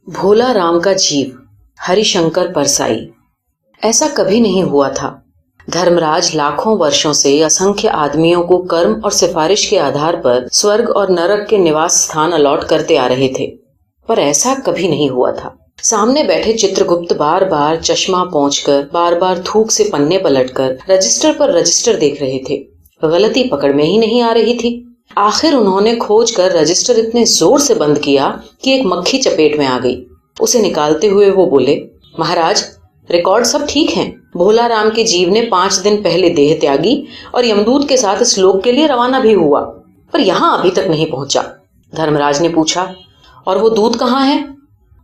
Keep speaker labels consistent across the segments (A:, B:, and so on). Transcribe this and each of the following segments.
A: भोला राम का जीव हरिशंकर परसाई। ऐसा कभी नहीं हुआ था। धर्मराज लाखों वर्षों से असंख्य आदमियों को कर्म और सिफारिश के आधार पर स्वर्ग और नरक के निवास स्थान अलॉट करते आ रहे थे, पर ऐसा कभी नहीं हुआ था। सामने बैठे चित्रगुप्त बार बार चश्मा पोंछकर, बार बार थूक से पन्ने पलटकर रजिस्टर पर रजिस्टर देख रहे थे। गलती पकड़ में ही नहीं आ रही थी। आखिर उन्होंने खोज कर रजिस्टर इतने जोर से बंद किया कि एक मक्खी चपेट में आ गई। उसे निकालते हुए वो बोले, महाराज, रिकॉर्ड सब ठीक हैं। भोला राम के जीव ने 5 दिन पहले देह त्यागी और यमदूत के साथ इस लोक के लिए रवाना भी हुआ, पर यहाँ अभी तक नहीं पहुंचा। धर्मराज ने पूछा, और वो दूत कहाँ है?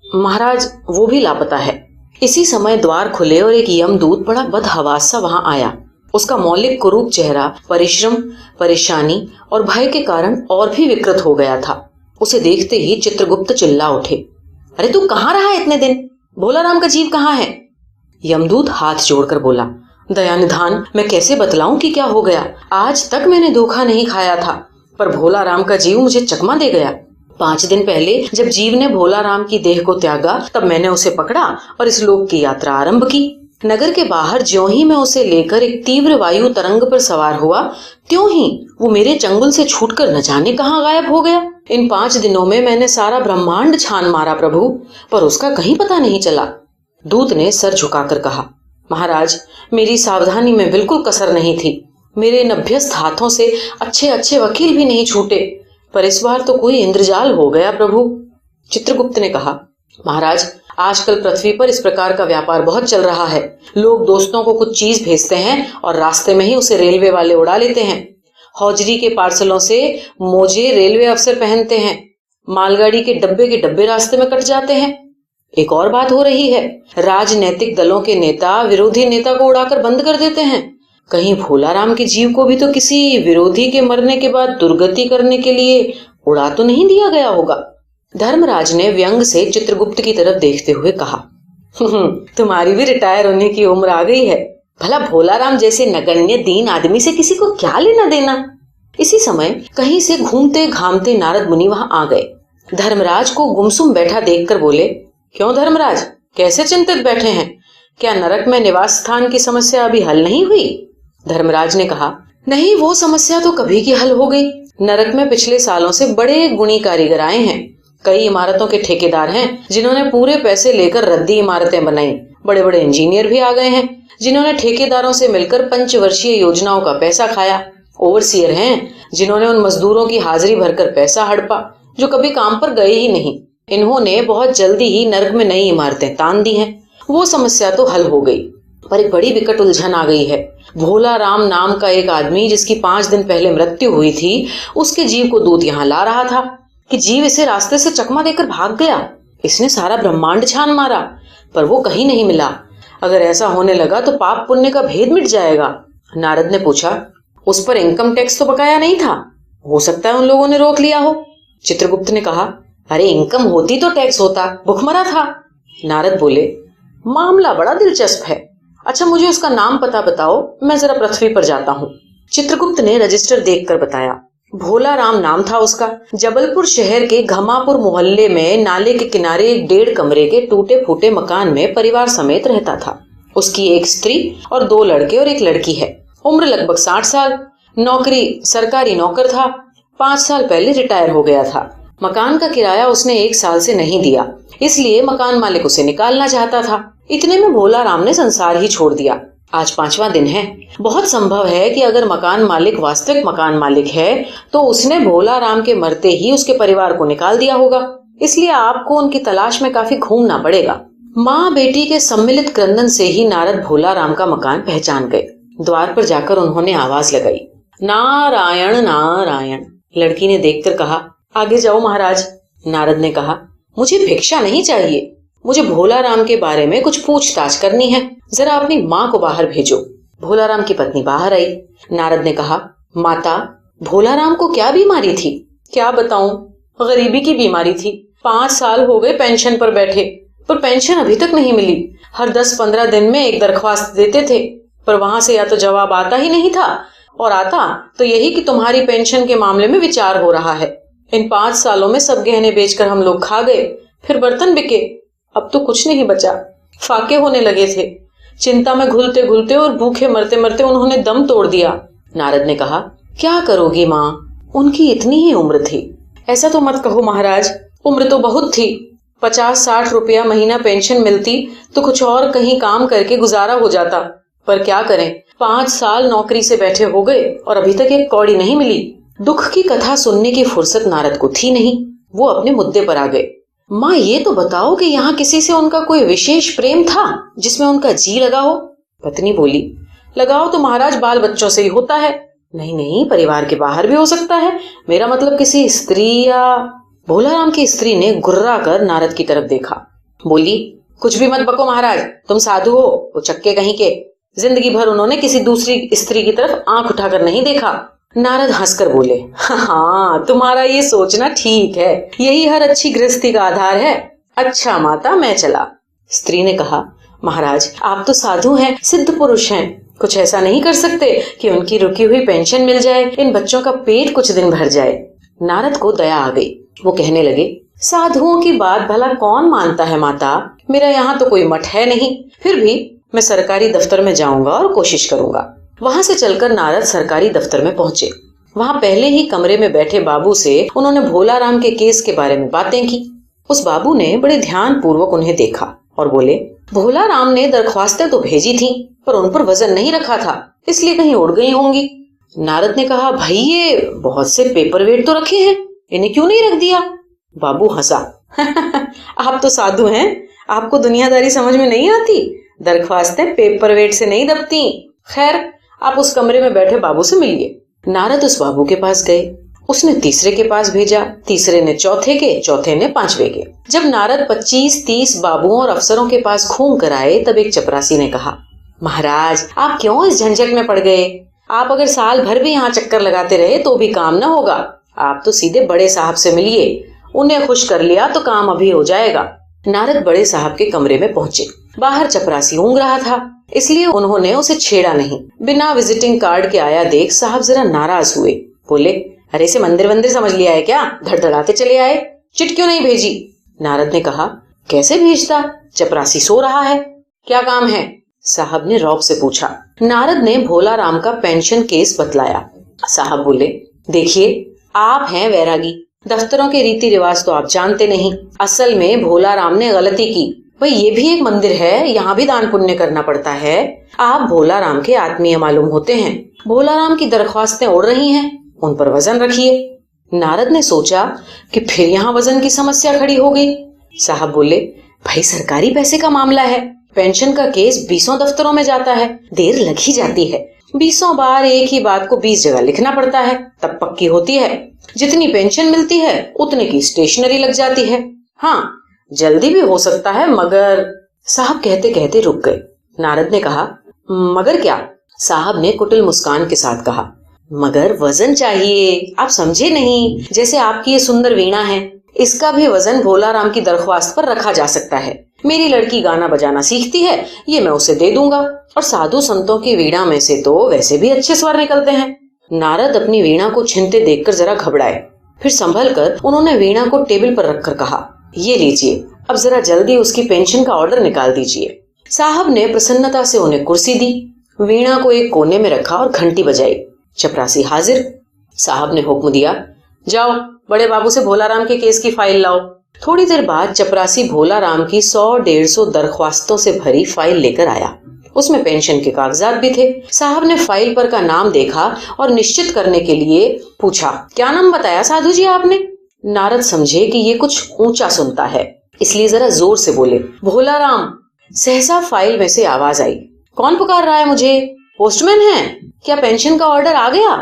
A: महाराज, वो भी लापता है। इसी समय द्वार खुले और एक यमदूत बड़ा बदहवास सा वहां आया। उसका मौलिक कुरूप चेहरा परिश्रम, परेशानी और भय के कारण और भी विकृत हो गया था। उसे देखते ही चित्रगुप्त चिल्ला उठे, अरे तू कहाँ रहा इतने दिन? भोला राम का जीव कहाँ है? यमदूत हाथ जोड़कर बोला, दया निधान, मैं कैसे बतलाऊं कि क्या हो गया। आज तक मैंने धोखा नहीं खाया था, पर भोला राम का जीव मुझे चकमा दे गया। 5 दिन पहले जब जीव ने भोला राम की देह को त्यागा, तब मैंने उसे पकड़ा और इस लोक की यात्रा आरंभ की। नगर के बाहर ज्यों ही मैं उसे लेकर एक तीव्र वायु तरंग पर सवार हुआ, त्यों ही वो मेरे चंगुल से छूटकर न जाने कहाँ गायब हो गया। इन 5 दिनों में मैंने सारा ब्रह्मांड छान मारा प्रभु, पर उसका कहीं पता नहीं चला। दूत ने सर झुकाकर कहा, महाराज, मेरी सावधानी में बिल्कुल कसर नहीं थी। मेरे नभ्यस्त हाथों से अच्छे अच्छे वकील भी नहीं छूटे, पर इस बार तो कोई इंद्रजाल हो गया प्रभु। चित्रगुप्त ने कहा, महाराज, आजकल पृथ्वी पर इस प्रकार का व्यापार बहुत चल रहा है। लोग दोस्तों को कुछ चीज भेजते हैं और रास्ते में ही उसे रेलवे वाले उड़ा लेते हैं। हौजरी के पार्सलों से मोजे रेलवे अफसर पहनते हैं। मालगाड़ी के डब्बे रास्ते में कट जाते हैं। एक और बात हो रही है, राजनैतिक दलों के नेता विरोधी नेता को उड़ाकर बंद कर देते हैं। कहीं भोला राम के जीव को भी तो किसी विरोधी के मरने के बाद दुर्गति करने के लिए उड़ा तो नहीं दिया गया होगा। धर्मराज ने व्यंग से चित्रगुप्त की तरफ देखते हुए कहा, तुम्हारी भी रिटायर होने की उम्र आ गई है। भला भोला राम जैसे नगण्य दीन आदमी से किसी को क्या लेना देना। इसी समय कहीं से घूमते घामते नारद मुनि वहां आ गए। धर्मराज को गुमसुम बैठा देखकर बोले, क्यों धर्मराज, कैसे चिंतित बैठे हैं? क्या नरक में निवास स्थान की समस्या अभी हल नहीं हुई? धर्मराज ने कहा, नहीं, वो समस्या तो कभी की हल हो गई। नरक में पिछले सालों से बड़े गुणी कारीगर आए हैं। कई इमारतों के ठेकेदार हैं जिन्होंने पूरे पैसे लेकर रद्दी इमारतें बनाई। बड़े बड़े इंजीनियर भी आ गए हैं जिन्होंने ठेकेदारों से मिलकर पंचवर्षीय योजनाओं का पैसा खाया। ओवरसीयर हैं जिन्होंने उन मजदूरों की हाजिरी भरकर पैसा हड़पा जो कभी काम पर गए ही नहीं। इन्होंने बहुत जल्दी ही नरक में नई इमारतें तान दी हैं। वो समस्या तो हल हो गई, पर एक बड़ी विकट उलझन आ गई है। भोला राम नाम का एक आदमी, जिसकी 5 दिन पहले मृत्यु हुई थी, उसके जीव को दूत यहाँ ला रहा था कि जीव इसे रास्ते से चकमा देकर भाग गया। इसने सारा ब्रह्मांड छान मारा, पर वो कहीं नहीं मिला। अगर ऐसा होने लगा तो पाप पुण्य का भेद मिट जाएगा। नारद ने पूछा, उस पर इनकम टैक्स तो बकाया नहीं था? हो सकता है उन लोगों ने रोक लिया हो। चित्रगुप्त ने कहा, अरे इनकम होती तो टैक्स होता, भुखमरा था। नारद बोले, मामला बड़ा दिलचस्प है। अच्छा, मुझे उसका नाम पता बताओ, मैं जरा पृथ्वी पर जाता हूँ। चित्रगुप्त ने रजिस्टर देखकर बताया, भोला राम नाम था उसका। जबलपुर शहर के घमापुर मोहल्ले में नाले के किनारे एक 1.5 कमरे के टूटे फूटे मकान में परिवार समेत रहता था। उसकी एक स्त्री और 2 लड़के और एक लड़की है। उम्र लगभग 60 साल। नौकरी सरकारी नौकर था। 5 साल पहले रिटायर हो गया था। मकान का किराया उसने 1 साल से नहीं दिया, इसलिए मकान मालिक उसे निकालना चाहता था। इतने में भोला राम ने संसार ही छोड़ दिया। आज 5वां दिन है। बहुत संभव है कि अगर मकान मालिक वास्तविक मकान मालिक है तो उसने भोला राम के मरते ही उसके परिवार को निकाल दिया होगा। इसलिए आपको उनकी तलाश में काफी घूमना पड़ेगा। माँ बेटी के सम्मिलित क्रंदन से ही नारद भोला राम का मकान पहचान गए। द्वार पर जाकर उन्होंने आवाज लगाई, नारायण नारायण। लड़की ने देखकर कहा, आगे जाओ महाराज। नारद ने कहा, मुझे भिक्षा नहीं चाहिए, मुझे भोला राम के बारे में कुछ पूछताछ करनी है। जरा अपनी माँ को बाहर भेजो। भोला राम की पत्नी बाहर आई। नारद ने कहा, माता, भोला राम को क्या बीमारी थी? क्या बताऊं, गरीबी की बीमारी थी। 5 साल हो गए पेंशन पर बैठे, पर पेंशन अभी तक नहीं मिली। हर 10-15 दिन में एक दरख्वास्त देते थे, पर वहां से या तो जवाब आता ही नहीं था, और आता तो यही कि तुम्हारी पेंशन के मामले में विचार हो रहा है। इन 5 सालों में सब गहने बेचकर हम लोग खा गए, फिर बर्तन बिके, अब तो कुछ नहीं बचा। फाके होने लगे थे। चिंता में घुलते घुलते और भूखे मरते मरते उन्होंने दम तोड़ दिया। नारद ने कहा, क्या करोगी माँ, उनकी इतनी ही उम्र थी। ऐसा तो मत कहो महाराज, उम्र तो बहुत थी। 50-60 रुपया महीना पेंशन मिलती तो कुछ और कहीं काम करके गुजारा हो जाता, पर क्या करें, 5 साल नौकरी से बैठे हो गए और अभी तक एक कौड़ी नहीं मिली। दुख की कथा सुनने की फुर्सत नारद को थी नहीं। वो अपने मुद्दे पर आ गए। माँ, ये तो बताओ कि यहाँ किसी से उनका कोई विशेष प्रेम था जिसमें उनका जी लगा हो? पत्नी बोली, लगाओ तो महाराज बाल बच्चों से ही होता है। नहीं नहीं, परिवार के बाहर भी हो सकता है। मेरा मतलब किसी स्त्री या। भोलाराम की स्त्री ने गुर्रा कर नारद की तरफ देखा। बोली, कुछ भी मत बको महाराज, तुम साधु हो, वो चक्के कहीं के। जिंदगी भर उन्होंने किसी दूसरी स्त्री की तरफ आंख उठाकर नहीं देखा। नारद हंसकर बोले, हाँ, तुम्हारा ये सोचना ठीक है, यही हर अच्छी गृहस्थी का आधार है। अच्छा माता, मैं चला। स्त्री ने कहा, महाराज आप तो साधु हैं, सिद्ध पुरुष हैं, कुछ ऐसा नहीं कर सकते कि उनकी रुकी हुई पेंशन मिल जाए, इन बच्चों का पेट कुछ दिन भर जाए। नारद को दया आ गई। वो कहने लगे, साधुओं की बात भला कौन मानता है माता, मेरा यहाँ तो कोई मठ है नहीं, फिर भी मैं सरकारी दफ्तर में जाऊंगा और कोशिश करूंगा। वहां से चलकर नारद सरकारी दफ्तर में पहुंचे। वहां पहले ही कमरे में बैठे बाबू से उन्होंने भोलाराम के केस के बारे में बातें की। उस बाबू ने बड़े ध्यान पूर्वक उन्हें देखा और बोले, भोलाराम ने दरख्वास्तें तो भेजी थी, पर उन पर वजन नहीं रखा था, इसलिए कहीं उड़ गई होंगी। नारद ने कहा, भाई ये बहुत से पेपर वेट तो रखे हैं, इन्हें क्यों नहीं रख दिया? बाबू हंसा, आप तो साधु हैं, आपको दुनियादारी समझ में नहीं आती। दरख्वास्तें पेपर वेट से नहीं दबती। खैर, आप उस कमरे में बैठे बाबू से मिलिए। नारद उस बाबू के पास गए। उसने तीसरे के पास भेजा, तीसरे ने चौथे के, चौथे ने पांचवे के। जब नारद 25-30 बाबुओं और अफसरों के पास घूम कर आए, तब एक चपरासी ने कहा, महाराज आप क्यों इस झंझट में पड़ गए? आप अगर साल भर भी यहाँ चक्कर लगाते रहे तो भी काम न होगा। आप तो सीधे बड़े साहब से मिलिए, उन्हें खुश कर लिया तो काम अभी हो जाएगा। नारद बड़े साहब के कमरे में पहुंचे। बाहर चपरासी ऊँघ रहा था, इसलिए उन्होंने उसे छेड़ा नहीं। बिना विजिटिंग कार्ड के आया देख साहब जरा नाराज हुए। बोले, अरे इसे मंदिर वंदिर समझ लिया है क्या? धड़धड़ाते चले आए, चिट क्यों नहीं भेजी? नारद ने कहा, कैसे भेजता, चपरासी सो रहा है। क्या काम है? साहब ने रौब से पूछा। नारद ने भोलाराम का पेंशन केस बतलाया। साहब बोले, देखिए आप हैं वैरागी, दफ्तरों के रीति रिवाज तो आप जानते नहीं। असल में भोलाराम ने गलती की। भाई ये भी एक मंदिर है, यहाँ भी दान पुण्य करना पड़ता है। आप भोलाराम के आत्मीय मालूम होते हैं। भोलाराम की दरख्वास्तें उड़ रही हैं, उन पर वजन रखिए। नारद ने सोचा कि फिर यहाँ वजन की समस्या खड़ी हो गई। साहब बोले, भाई सरकारी पैसे का मामला है, पेंशन का केस 20 दफ्तरों में जाता है, देर लग ही जाती है। 20 बार एक ही बात को 20 जगह लिखना पड़ता है, तब पक्की होती है। जितनी पेंशन मिलती है उतने की स्टेशनरी लग जाती है। हाँ, जल्दी भी हो सकता है, मगर। साहब कहते कहते रुक गए। नारद ने कहा, मगर क्या? साहब ने कुटिल मुस्कान के साथ कहा, मगर वजन चाहिए, आप समझे नहीं। जैसे आपकी ये सुंदर वीणा है, इसका भी वजन भोलाराम की दरख्वास्त पर रखा जा सकता है। मेरी लड़की गाना बजाना सीखती है, ये मैं उसे दे दूंगा, और साधु संतों की वीणा में से तो वैसे भी अच्छे स्वर निकलते हैं। नारद अपनी वीणा को छिनते देखकर जरा घबराए, फिर संभल कर उन्होंने वीणा को टेबल पर रखकर कहा, ये लीजिए, अब जरा जल्दी उसकी पेंशन का ऑर्डर निकाल दीजिए। साहब ने प्रसन्नता से उन्हें कुर्सी दी, वीणा को एक कोने में रखा और घंटी बजाई। चपरासी हाजिर। साहब ने हुक्म दिया, जाओ बड़े बाबू से भोलाराम के केस की फाइल लाओ। थोड़ी देर बाद चपरासी भोलाराम की 100-150 दरख्वास्तों से भरी फाइल लेकर आया। उसमें पेंशन के कागजात भी थे। साहब ने फाइल पर का नाम देखा और निश्चित करने के लिए पूछा, क्या नाम बताया साधु जी आपने? नारद समझे कि ये कुछ ऊंचा सुनता है, इसलिए जरा जोर से बोले, भोलाराम। सहसा फाइल में से आवाज आई, कौन पुकार रहा है मुझे? पोस्टमैन है क्या? पेंशन का ऑर्डर आ गया?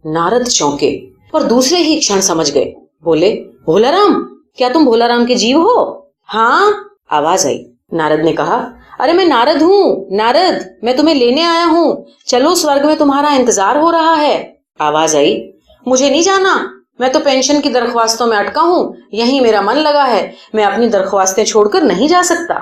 A: नारद चौंके और दूसरे ही क्षण समझ गए। बोले, भोलाराम, क्या तुम भोलाराम के जीव हो? हाँ, आवाज आई। नारद ने कहा, अरे मैं नारद हूँ, नारद, मैं तुम्हें लेने आया हूँ, चलो स्वर्ग में तुम्हारा इंतजार हो रहा है। आवाज आई, मुझे नहीं जाना, मैं तो पेंशन की दरख्वास्तों में अटका हूँ, यहीं मेरा मन लगा है, मैं अपनी दरख्वास्तें छोड़कर नहीं जा सकता।